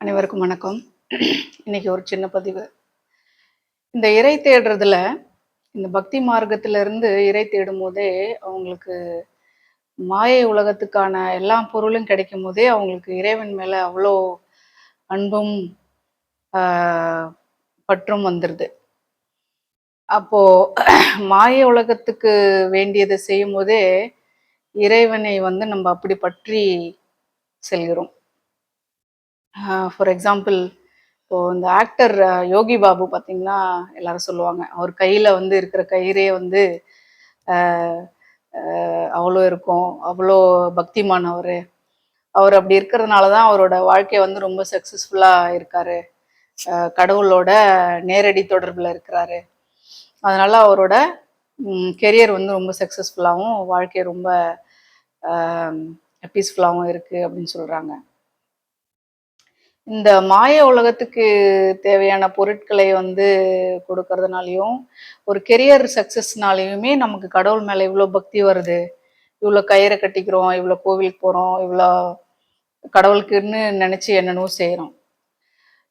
அனைவருக்கும் வணக்கம். இன்னைக்கு ஒரு சின்ன பதிவு. இந்த இறை தேடுறதுல, இந்த பக்தி மார்க்கத்துல இருந்து இறை தேடும்போதே, அவங்களுக்கு மாயை உலகத்துக்கான எல்லா பொருளும் கிடைக்கும்போதே, அவங்களுக்கு இறைவன் மேல அவ்வளோ அன்பும், ஆ பற்றும் வந்துருது. அப்போ மாய உலகத்துக்கு வேண்டியத செய்யும்போதே, இறைவனை வந்து நம்ம அப்படி பற்றி செல்கிறோம். ஃபார் எக்ஸாம்பிள் இப்போ இந்த ஆக்டர் யோகி பாபு பார்த்தீங்கன்னா, எல்லாரும் சொல்லுவாங்க. அவர் கையில வந்து இருக்கிற கயிறே வந்து அ அ அவ்வளோ இருக்கும். அவ்வளோ பக்திமான் அவரு. அவர் அப்படி இருக்கிறதுனால தான் அவரோட வாழ்க்கை வந்து ரொம்ப சக்சஸ்ஃபுல்லா இருக்காரு. கடவுளோட நேரடி தொடர்புல இருக்கிறாரு. அதனால அவரோட கெரியர் வந்து ரொம்ப சக்சஸ்ஃபுல்லாவும், வாழ்க்கை ரொம்ப அ பீஸ்ஃபுல்லாவும் இருக்கு அப்படின்னு சொல்றாங்க. இந்த மாய உலகத்துக்கு தேவையான பொருட்களை வந்து கொடுக்கறதுனாலயும், ஒரு கெரியர் சக்சஸ்னாலயுமே நமக்கு கடவுள் மேல இவ்ளோ பக்தி வருது. இவ்ளோ கயிற கட்டிக்கிறோம், இவ்ளோ கோவிலுக்கு போறோம், இவ்ளோ கடவுளுக்குன்னு நெனச்சு என்னென்னவோ செய்றோம்.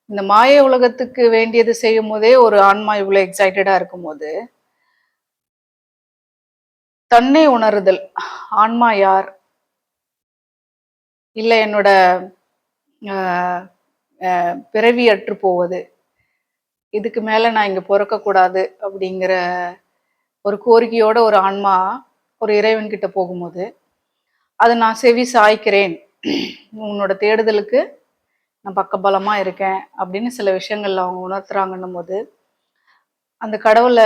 இந்த மாய உலகத்துக்கு வேண்டியது செய்யும்போதே ஒரு ஆன்மா இவ்ளோ எக்ஸைட்டடா இருக்கும்போது, தன்னை உணருதல். ஆன்மா யார்? இல்ல என்னோட அ பிறவி அற்று போவது. இதுக்கு மேல நான் இங்க பொறக்கக்கூடாது அப்படிங்கிற ஒரு கோரிக்கையோட ஒரு ஆன்மா ஒரு இறைவன் கிட்ட போகும்போது, அத நான் செவி சாய்க்கிறேன். உன்னோட தேடுதலுக்கு நான் பக்கபலமா இருக்கேன் அப்படின்னு சில விஷயங்கள்ல அவங்க உணர்த்துறாங்கன்னும் போது, அந்த கடவுள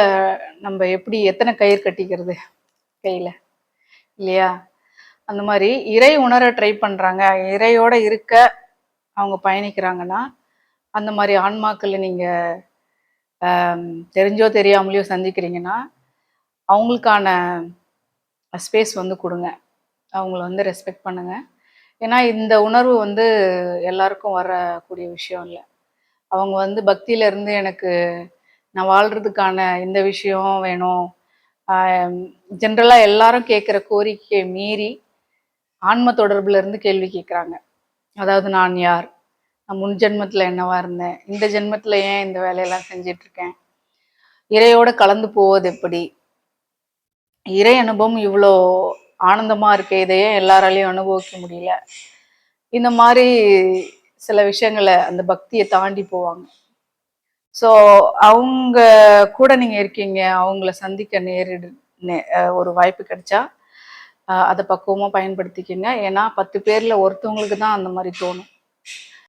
நம்ம எப்படி எத்தனை கயிறு கட்டிக்கிறது கையில, இல்லையா? அந்த மாரி இறை உணர ட்ரை பண்றாங்க. இறையோட இருக்க அவங்க பயணிக்கிறாங்கன்னா, அந்த மாரி ஆன்மாக்கள நீங்க தெரிஞ்சோ தெரியாமலயோ சந்திக்கிறீங்கன்னா, அவங்களுக்கான ஸ்பேஸ் வந்து குடுங்க. அவங்கள வந்து ரெஸ்பெக்ட் பண்ணுங்க. ஏன்னா, இந்த உணர்வு வந்து எல்லாருக்கும் வரக்கூடிய விஷயம் இல்ல. அவங்க வந்து பக்தியில இருந்து எனக்கு நான் வாழ்றதுக்கான இந்த விஷயம் வேணும். ஆ ஜென்ரலா எல்லாரும் கேட்கிற கோரிக்கைய மீறி, ஆன்ம தொடர்புல இருந்து கேள்வி கேட்குறாங்க. அதாவது நான் யார்? நான் முன் ஜென்மத்துல என்னவா இருந்தேன்? இந்த ஜென்மத்துல ஏன் இந்த வேலையெல்லாம் செஞ்சுட்டு இருக்கேன்? இறையோட கலந்து போவது எப்படி? இறை அனுபவம் இவ்ளோ ஆனந்தமா இருக்கே! இத ஏன் எல்லாராலயும் அனுபவிக்க முடியல? இந்த மாரி சில விஷயங்கள அந்த பக்திய தாண்டி போவாங்க. ஸோ, அவங்க கூட நீங்க இருக்கீங்க. அவங்கள சந்திக்க நேரிடு நே அ ஒரு வாய்ப்பு கிடைச்சா, அத பக்குவமா பயன்படுத்திக்கங்க. ஏன்னா 10 பேர்ல ஒருத்தவங்களுக்கு தான் அந்த மாரி தோணும்.